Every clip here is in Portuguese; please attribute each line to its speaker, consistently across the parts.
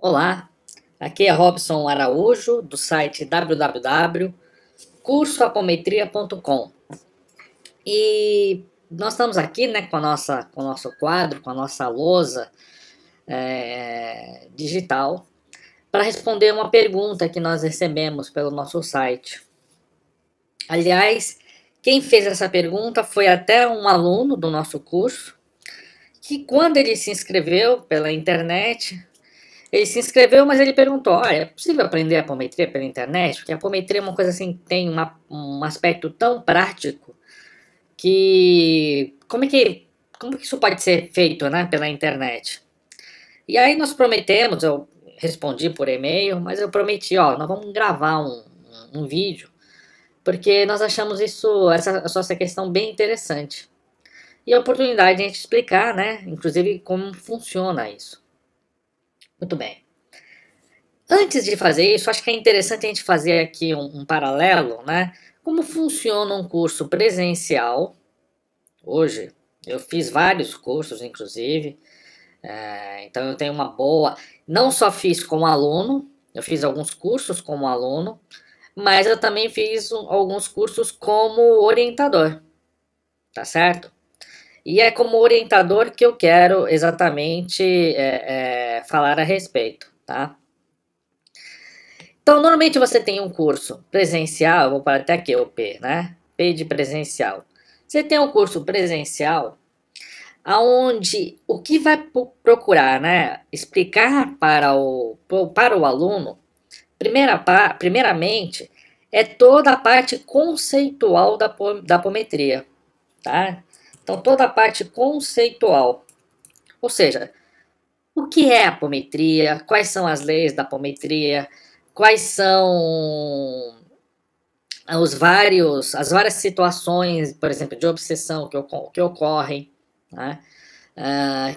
Speaker 1: Olá, aqui é Robson Araújo, do site www.cursoapometria.com. E nós estamos aqui, né, com o nosso quadro, com a nossa lousa digital, para responder uma pergunta que nós recebemos pelo nosso site. Aliás, quem fez essa pergunta foi até um aluno do nosso curso, que quando ele se inscreveu pela internet, ele se inscreveu, mas ele perguntou, olha, é possível aprender apometria pela internet? Porque a apometria é uma coisa assim, tem um aspecto tão prático que como que isso pode ser feito, né, pela internet? E aí nós prometemos, eu respondi por e-mail, mas eu prometi, ó, nós vamos gravar um vídeo, porque nós achamos essa questão bem interessante. E a oportunidade de a gente explicar, né, inclusive como funciona isso. Muito bem. Antes de fazer isso, acho que é interessante a gente fazer aqui um paralelo, né? Como funciona um curso presencial. Hoje, eu fiz vários cursos, inclusive. Então, eu tenho uma boa... Não só fiz como aluno, eu fiz alguns cursos como aluno, mas eu também fiz alguns cursos como orientador, tá certo? E é como orientador que eu quero exatamente falar a respeito, tá? Então, normalmente você tem um curso presencial, vou parar até aqui o P, né? P de presencial. Você tem um curso presencial, aonde o que vai procurar, né? Explicar para o aluno, primeiramente, é toda a parte conceitual da apometria, tá? Então, toda a parte conceitual. Ou seja, o que é apometria, quais são as leis da apometria, quais são as várias situações, por exemplo, de obsessão que ocorrem, né?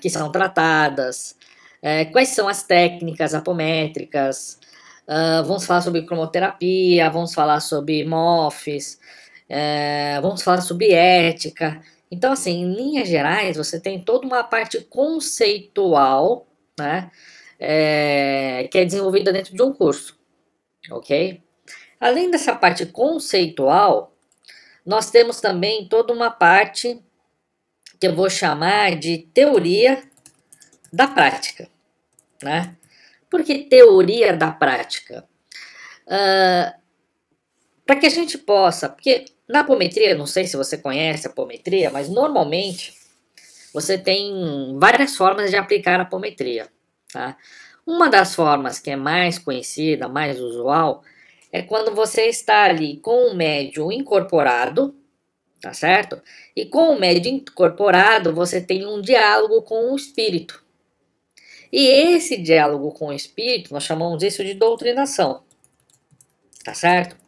Speaker 1: Que são tratadas, quais são as técnicas apométricas, vamos falar sobre cromoterapia, vamos falar sobre MOFs, vamos falar sobre ética. Então, assim, em linhas gerais, você tem toda uma parte conceitual, né, que é desenvolvida dentro de um curso, ok? Além dessa parte conceitual, nós temos também toda uma parte que eu vou chamar de teoria da prática, né? Por que teoria da prática? Para que a gente possa, porque na apometria, não sei se você conhece a apometria, mas normalmente você tem várias formas de aplicar a apometria, tá? Uma das formas que é mais conhecida, mais usual, é quando você está ali com o médium incorporado, tá certo? E com o médium incorporado, você tem um diálogo com o espírito. E esse diálogo com o espírito, nós chamamos isso de doutrinação, tá certo?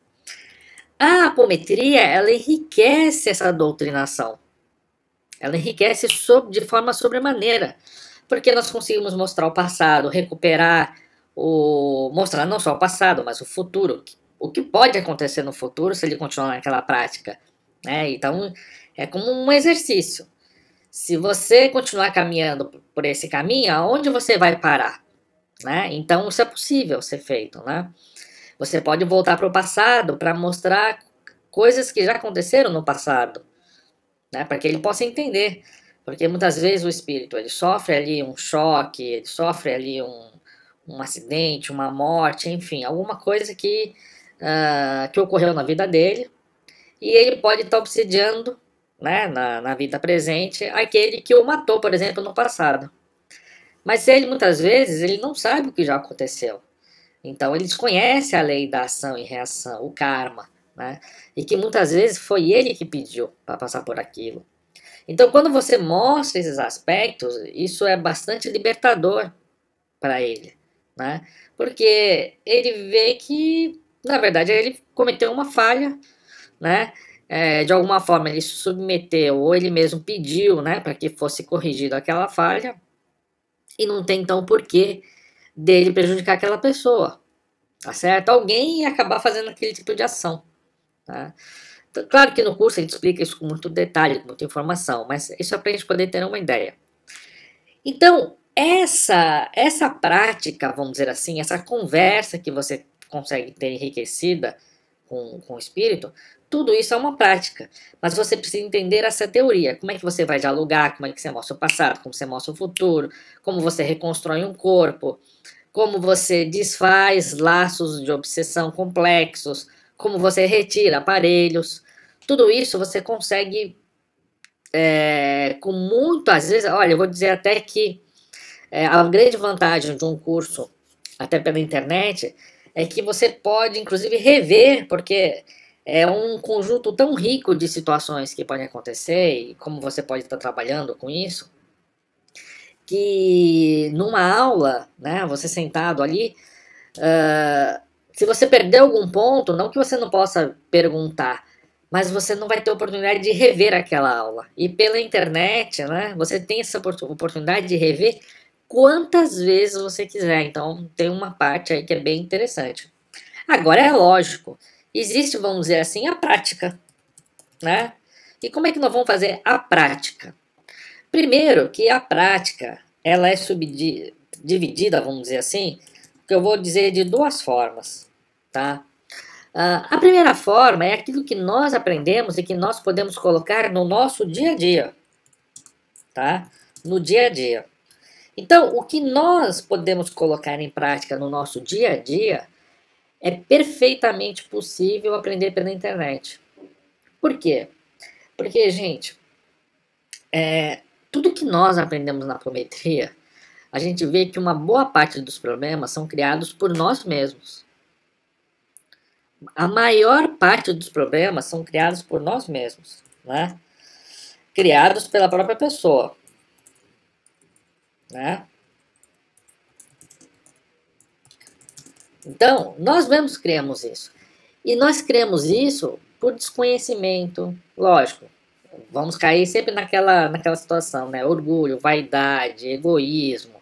Speaker 1: A apometria, ela enriquece essa doutrinação. Ela enriquece de forma sobremaneira, porque nós conseguimos mostrar o passado, recuperar mostrar não só o passado, mas o futuro, o que pode acontecer no futuro se ele continuar naquela prática, né? Então, é como um exercício. Se você continuar caminhando por esse caminho, aonde você vai parar, né? Então, isso é possível ser feito, né? Você pode voltar para o passado para mostrar coisas que já aconteceram no passado, né, para que ele possa entender, porque muitas vezes o espírito ele sofre ali um choque, ele sofre ali um acidente, uma morte, enfim, alguma coisa que ocorreu na vida dele, e ele pode estar obsidiando, né, na vida presente aquele que o matou, por exemplo, no passado. Mas ele muitas vezes ele não sabe o que já aconteceu. Então ele desconhece a lei da ação e reação, o karma, né? E que muitas vezes foi ele que pediu para passar por aquilo. Então, quando você mostra esses aspectos, isso é bastante libertador para ele, né? Porque ele vê que, na verdade, ele cometeu uma falha, né? De alguma forma ele se submeteu ou ele mesmo pediu, né, para que fosse corrigida aquela falha e não tem então porquê dele prejudicar aquela pessoa, tá certo? Alguém ia acabar fazendo aquele tipo de ação, tá? Então, claro que no curso a gente explica isso com muito detalhe, com muita informação, mas isso é para a gente poder ter uma ideia. Então, essa prática, vamos dizer assim, essa conversa que você consegue ter enriquecida com o espírito, tudo isso é uma prática. Mas você precisa entender essa teoria. Como é que você vai dialogar, como é que você mostra o passado, como você mostra o futuro, como você reconstrói um corpo, como você desfaz laços de obsessão complexos, como você retira aparelhos. Tudo isso você consegue com muito, às vezes, olha, eu vou dizer até que a grande vantagem de um curso, até pela internet, é que você pode, inclusive, rever, porque é um conjunto tão rico de situações que podem acontecer e como você pode estar trabalhando com isso, que numa aula, né, você sentado ali, se você perder algum ponto, não que você não possa perguntar, mas você não vai ter oportunidade de rever aquela aula. E pela internet, né, você tem essa oportunidade de rever quantas vezes você quiser. Então, tem uma parte aí que é bem interessante. Agora, é lógico, existe, vamos dizer assim, a prática, né? E como é que nós vamos fazer a prática? Primeiro, que a prática, ela é dividida, vamos dizer assim, que eu vou dizer de duas formas, tá? A primeira forma é aquilo que nós aprendemos e que nós podemos colocar no nosso dia a dia, tá? No dia a dia. Então, o que nós podemos colocar em prática no nosso dia a dia é perfeitamente possível aprender pela internet. Por quê? Porque, gente, tudo que nós aprendemos na apometria, a gente vê que uma boa parte dos problemas são criados por nós mesmos. A maior parte dos problemas são criados por nós mesmos, né? Criados pela própria pessoa, né? Então, nós mesmos criamos isso. E nós criamos isso por desconhecimento, lógico. Vamos cair sempre naquela situação, né? Orgulho, vaidade, egoísmo.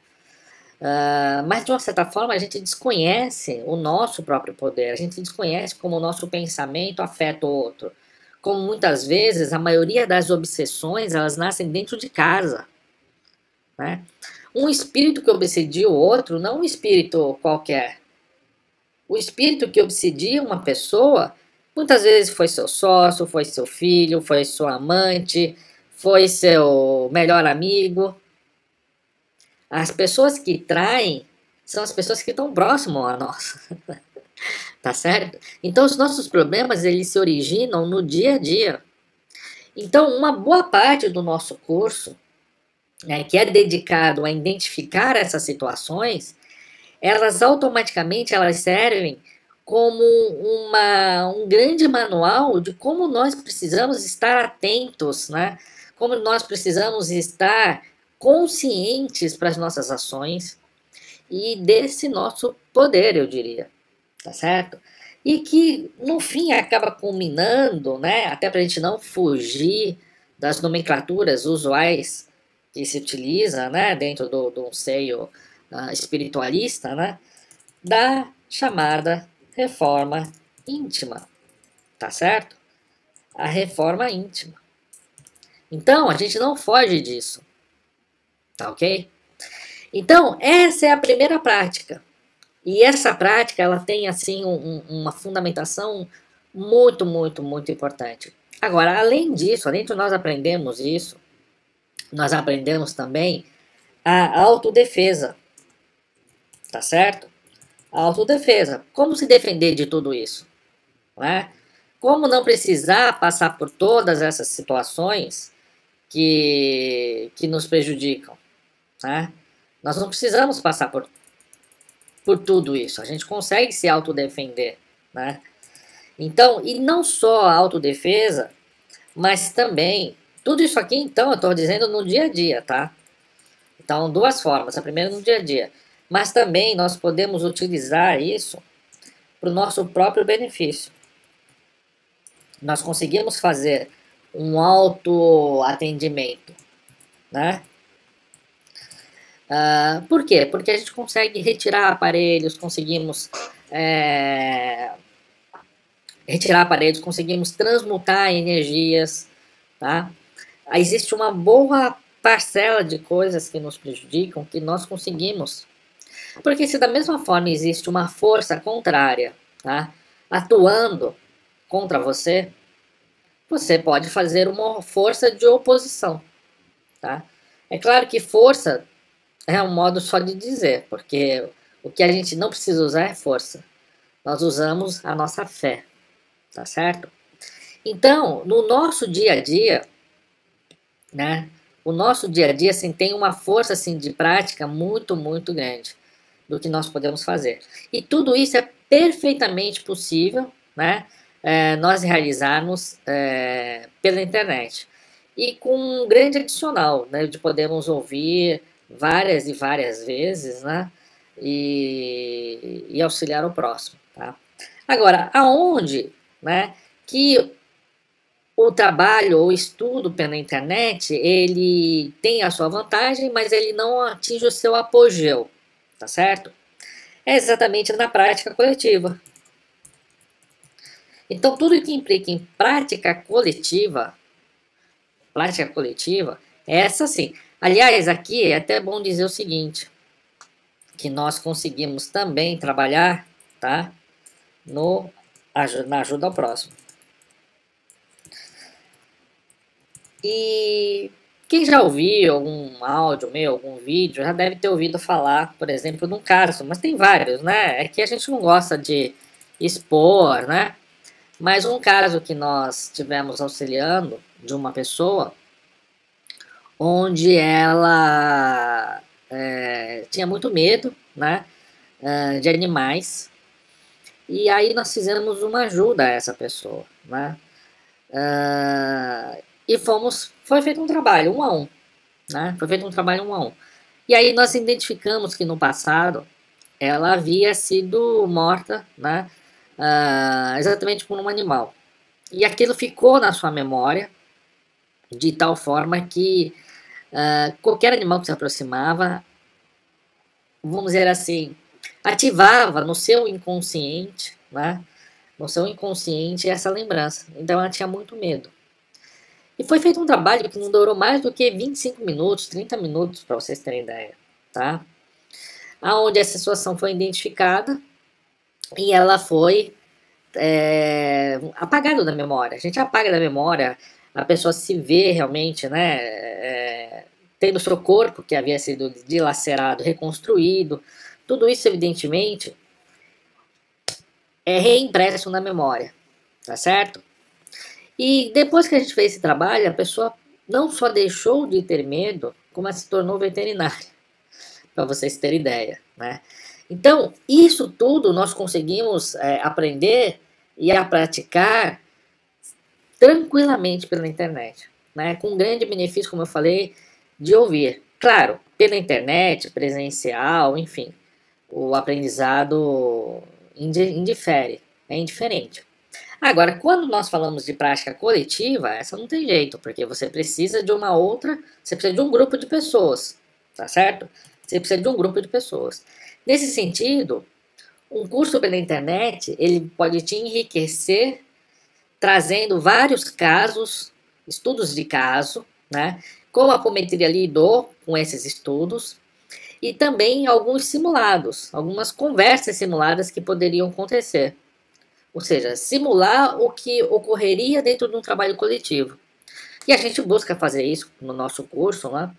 Speaker 1: Mas, de uma certa forma, a gente desconhece o nosso próprio poder. A gente desconhece como o nosso pensamento afeta o outro. Como muitas vezes, a maioria das obsessões, elas nascem dentro de casa, né? Um espírito que obsedia o outro, não um espírito qualquer. O espírito que obsedia uma pessoa, muitas vezes foi seu sócio, foi seu filho, foi sua amante, foi seu melhor amigo. As pessoas que traem são as pessoas que estão próximas a nós, tá certo? Então os nossos problemas, eles se originam no dia a dia. Então uma boa parte do nosso curso, né, que é dedicado a identificar essas situações, elas automaticamente elas servem como um grande manual de como nós precisamos estar atentos, né? Como nós precisamos estar conscientes para as nossas ações e desse nosso poder, eu diria, tá certo? E que no fim acaba culminando, né? Até para a gente não fugir das nomenclaturas usuais que se utiliza, né? Dentro do seio espiritualista, né? Da chamada reforma íntima, tá certo? A reforma íntima. Então, a gente não foge disso, tá ok? Então, essa é a primeira prática. E essa prática, ela tem, assim, uma fundamentação muito, muito, muito importante. Agora, além disso, além de nós aprendermos isso, nós aprendemos também a autodefesa, tá certo? A autodefesa. Como se defender de tudo isso? Não é? Como não precisar passar por todas essas situações que nos prejudicam? Né? Nós não precisamos passar por tudo isso. A gente consegue se autodefender. Né? Então, e não só a autodefesa, mas também, tudo isso aqui, então, eu estou dizendo no dia a dia, tá? Então, duas formas. A primeira no dia a dia. Mas também nós podemos utilizar isso para o nosso próprio benefício. Nós conseguimos fazer um autoatendimento, né? Por quê? Porque a gente consegue retirar aparelhos, conseguimos transmutar energias, tá? Existe uma boa parcela de coisas que nos prejudicam que nós conseguimos. Porque se da mesma forma existe uma força contrária, tá, atuando contra você, você pode fazer uma força de oposição, tá? É claro que força é um modo só de dizer, porque o que a gente não precisa usar é força. Nós usamos a nossa fé, tá certo? Então, no nosso dia a dia, né? O nosso dia a dia assim, tem uma força assim, de prática muito, muito grande do que nós podemos fazer. E tudo isso é perfeitamente possível, né? Nós realizarmos pela internet. E com um grande adicional, né? De podermos ouvir várias e várias vezes, né? E auxiliar o próximo, tá? Agora, aonde, né? Que o trabalho ou estudo pela internet, ele tem a sua vantagem, mas ele não atinge o seu apogeu, tá certo? É exatamente na prática coletiva. Então, tudo que implica em prática coletiva, é essa sim. Aliás, aqui é até bom dizer o seguinte, que nós conseguimos também trabalhar, tá? Na ajuda ao próximo. E quem já ouviu algum áudio meu, algum vídeo, já deve ter ouvido falar, por exemplo, de um caso, mas tem vários, né? É que a gente não gosta de expor, né? Mas um caso que nós tivemos auxiliando de uma pessoa, onde ela tinha muito medo, né? De animais, e aí nós fizemos uma ajuda a essa pessoa, né? E foi feito um trabalho um a um, né? Foi feito um trabalho um a um. E aí nós identificamos que no passado ela havia sido morta, né? Exatamente por um animal. E aquilo ficou na sua memória de tal forma que qualquer animal que se aproximava, vamos dizer assim, ativava no seu inconsciente, né? No seu inconsciente essa lembrança. Então ela tinha muito medo. E foi feito um trabalho que não durou mais do que 25 minutos, 30 minutos, para vocês terem ideia, tá? Aonde essa situação foi identificada e ela foi apagada da memória. A gente apaga da memória, a pessoa se vê realmente, né, tendo seu corpo que havia sido dilacerado, reconstruído, tudo isso evidentemente é reimpresso na memória, tá certo? E depois que a gente fez esse trabalho, a pessoa não só deixou de ter medo, como ela se tornou veterinária, para vocês terem ideia, né? Então, isso tudo nós conseguimos aprender e a praticar tranquilamente pela internet, né? Com grande benefício, como eu falei, de ouvir. Claro, pela internet, presencial, enfim, o aprendizado indifere, é indiferente. Agora, quando nós falamos de prática coletiva, essa não tem jeito, porque você precisa de uma outra, você precisa de um grupo de pessoas, tá certo? Você precisa de um grupo de pessoas. Nesse sentido, um curso pela internet, ele pode te enriquecer trazendo vários casos, estudos de caso, né? Como a apometria lidou com esses estudos e também alguns simulados, algumas conversas simuladas que poderiam acontecer. Ou seja, simular o que ocorreria dentro de um trabalho coletivo. E a gente busca fazer isso no nosso curso, né?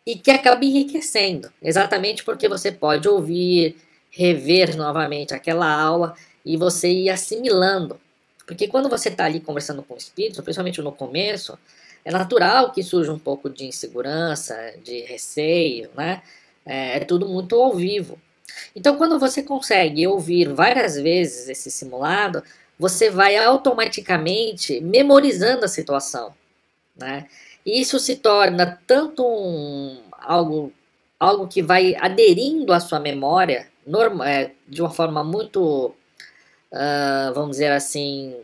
Speaker 1: E que acaba enriquecendo, exatamente porque você pode ouvir, rever novamente aquela aula e você ir assimilando. Porque quando você está ali conversando com o espírito, principalmente no começo, é natural que surja um pouco de insegurança, de receio, né? É tudo muito ao vivo. Então, quando você consegue ouvir várias vezes esse simulado, você vai automaticamente memorizando a situação, né? E isso se torna tanto algo que vai aderindo à sua memória de uma forma muito, vamos dizer assim,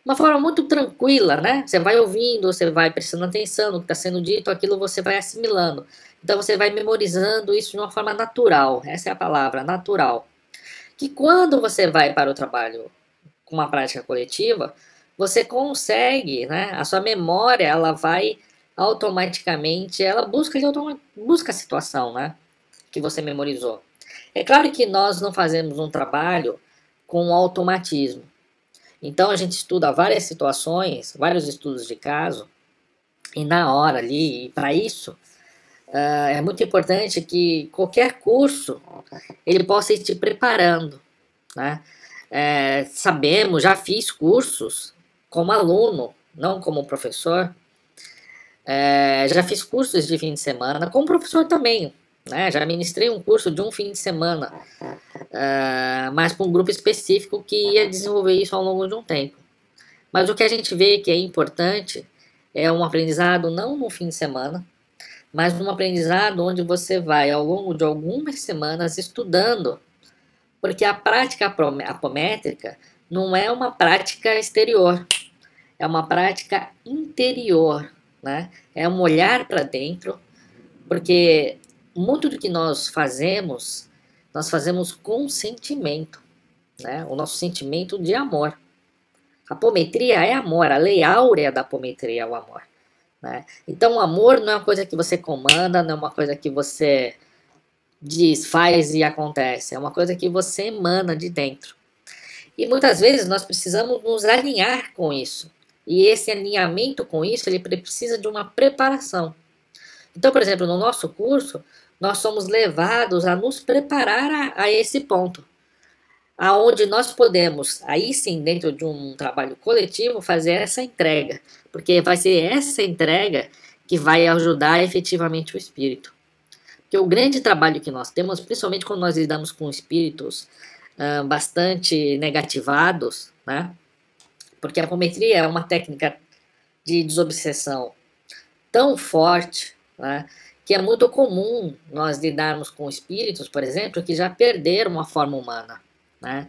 Speaker 1: uma forma muito tranquila, né? Você vai ouvindo, você vai prestando atenção no que está sendo dito, aquilo você vai assimilando. Então você vai memorizando isso de uma forma natural, essa é a palavra, natural. Que quando você vai para o trabalho com uma prática coletiva, você consegue, né? A sua memória, ela vai automaticamente, ela busca a situação, né? Que você memorizou. É claro que nós não fazemos um trabalho com automatismo. Então a gente estuda várias situações, vários estudos de caso, e na hora ali, e para isso, é muito importante que qualquer curso ele possa ir te preparando, né? Sabemos, já fiz cursos como aluno, não como professor, já fiz cursos de fim de semana, como professor também, né? Já ministrei um curso de um fim de semana, mas para um grupo específico que ia desenvolver isso ao longo de um tempo. Mas o que a gente vê que é importante é um aprendizado não no fim de semana, mas um aprendizado onde você vai ao longo de algumas semanas estudando, porque a prática apométrica não é uma prática exterior, é uma prática interior, né? É um olhar para dentro, porque muito do que nós fazemos com sentimento, né? O nosso sentimento de amor. A apometria é amor, a lei áurea da apometria é o amor, né? Então o amor não é uma coisa que você comanda, não é uma coisa que você diz, faz e acontece, é uma coisa que você emana de dentro. E muitas vezes nós precisamos nos alinhar com isso. E esse alinhamento com isso, ele precisa de uma preparação. Então, por exemplo, no nosso curso, nós somos levados a nos preparar a esse ponto, aonde nós podemos, aí sim, dentro de um trabalho coletivo, fazer essa entrega, porque vai ser essa entrega que vai ajudar efetivamente o espírito. Porque o grande trabalho que nós temos, principalmente quando nós lidamos com espíritos bastante negativados, né? Porque a apometria é uma técnica de desobsessão tão forte, né, que é muito comum nós lidarmos com espíritos, por exemplo, que já perderam a forma humana, né?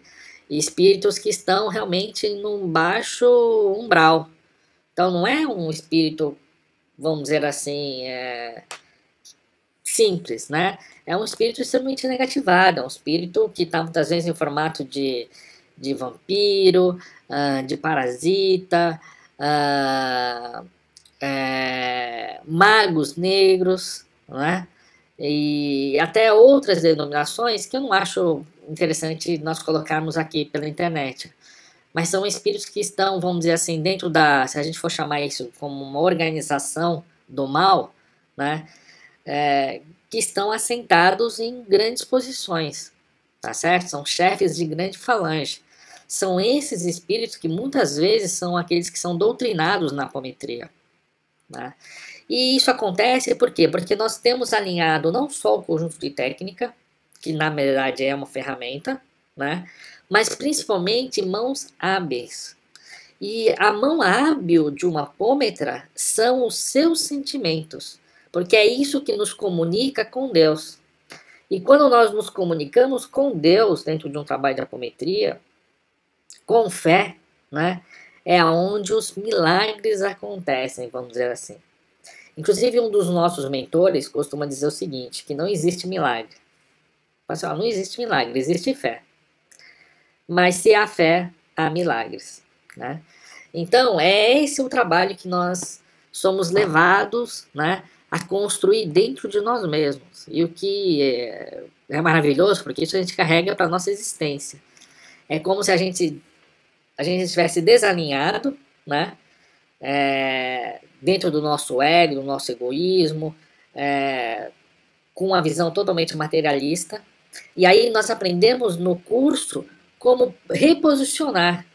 Speaker 1: E espíritos que estão realmente num baixo umbral. Então não é um espírito, vamos dizer assim, simples, né? É um espírito extremamente negativado, é um espírito que está muitas vezes em formato de vampiro, de parasita, magos negros, né? E até outras denominações que eu não acho interessante nós colocarmos aqui pela internet. Mas são espíritos que estão, vamos dizer assim, dentro da, se a gente for chamar isso como uma organização do mal, né? Que estão assentados em grandes posições, tá certo? São chefes de grande falange. São esses espíritos que muitas vezes são aqueles que são doutrinados na apometria, né? E isso acontece por quê? Porque nós temos alinhado não só o conjunto de técnica, que na verdade é uma ferramenta, né? Mas principalmente mãos hábeis. E a mão hábil de uma apômetra são os seus sentimentos, porque é isso que nos comunica com Deus. E quando nós nos comunicamos com Deus dentro de um trabalho de apometria, com fé, né, é onde os milagres acontecem, vamos dizer assim. Inclusive, um dos nossos mentores costuma dizer o seguinte, que não existe milagre. Assim, não existe milagre, existe fé. Mas se há fé, há milagres, né? Então, é esse o trabalho que nós somos levados, né, a construir dentro de nós mesmos. E o que é maravilhoso, porque isso a gente carrega para a nossa existência. É como se a gente estivesse desalinhado, né, dentro do nosso ego, do nosso egoísmo, com uma visão totalmente materialista. E aí nós aprendemos no curso como reposicionar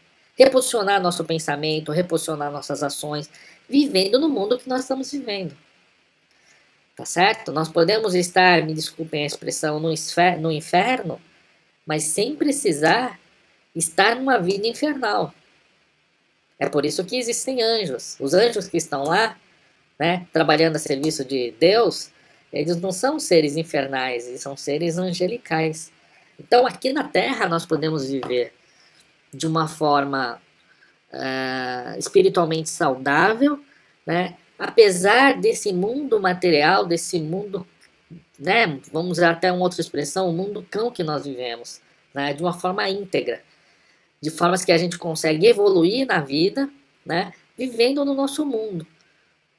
Speaker 1: nosso pensamento, reposicionar nossas ações, vivendo no mundo que nós estamos vivendo. Tá certo? Nós podemos estar, me desculpem a expressão, no inferno, mas sem precisar estar numa vida infernal. É por isso que existem anjos. Os anjos que estão lá, né, trabalhando a serviço de Deus, eles não são seres infernais, eles são seres angelicais. Então aqui na Terra nós podemos viver de uma forma espiritualmente saudável, né, apesar desse mundo material, desse mundo, né, vamos usar até uma outra expressão, o mundo cão que nós vivemos, né, de uma forma íntegra, de formas que a gente consegue evoluir na vida, né, vivendo no nosso mundo,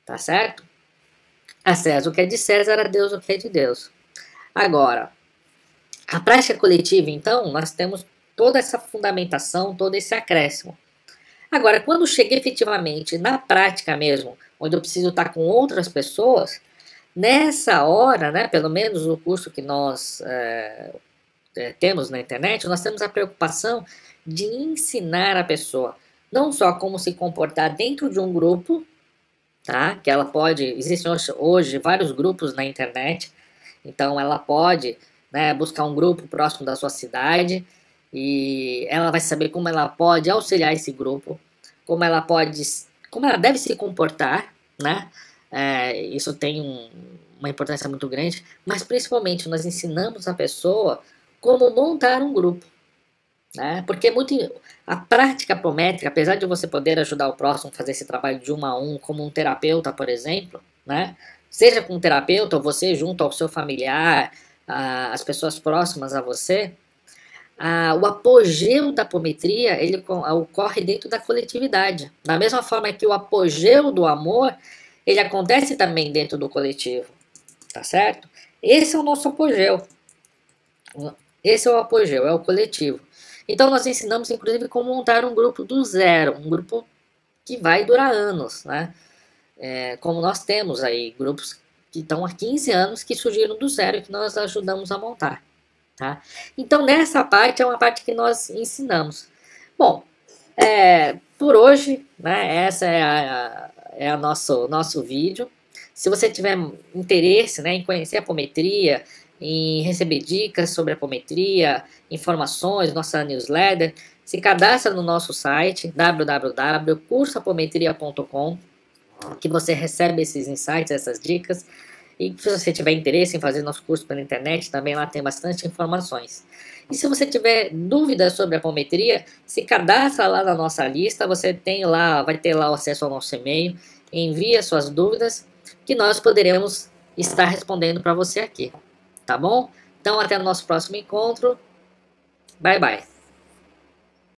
Speaker 1: tá certo? A César o que é de César, a Deus o que é de Deus. Agora, a prática coletiva, então, nós temos toda essa fundamentação, todo esse acréscimo. Agora, quando chega efetivamente na prática mesmo, onde eu preciso estar com outras pessoas, nessa hora, né, pelo menos no curso que nós temos na internet, nós temos a preocupação de ensinar a pessoa não só como se comportar dentro de um grupo, tá? Que ela pode, existem hoje vários grupos na internet, então ela pode, né, buscar um grupo próximo da sua cidade e ela vai saber como ela pode auxiliar esse grupo, como ela pode, como ela deve se comportar, né? Isso tem uma importância muito grande, mas principalmente nós ensinamos a pessoa como montar um grupo, né? Porque a prática apométrica, apesar de você poder ajudar o próximo a fazer esse trabalho de 1 a 1, como um terapeuta, por exemplo, né? Seja com um terapeuta ou você junto ao seu familiar, as pessoas próximas a você, o apogeu da apometria ele ocorre dentro da coletividade. Da mesma forma que o apogeu do amor, ele acontece também dentro do coletivo, tá certo? Esse é o nosso apogeu. Esse é o apogeu, é o coletivo. Então nós ensinamos inclusive como montar um grupo do zero, um grupo que vai durar anos, né? Como nós temos aí grupos que estão há 15 anos que surgiram do zero e que nós ajudamos a montar, tá? Então nessa parte é uma parte que nós ensinamos. Bom, por hoje, né? Essa é a nosso vídeo. Se você tiver interesse, né, em conhecer a apometria, em receber dicas sobre apometria, informações, nossa newsletter, se cadastra no nosso site www.cursoapometria.com, que você recebe esses insights, essas dicas. E se você tiver interesse em fazer nosso curso pela internet, também lá tem bastante informações. E se você tiver dúvidas sobre apometria, se cadastra lá na nossa lista, você vai ter lá o acesso ao nosso e-mail, envia suas dúvidas, que nós poderemos estar respondendo para você aqui. Tá bom? Então até o nosso próximo encontro. Bye, bye.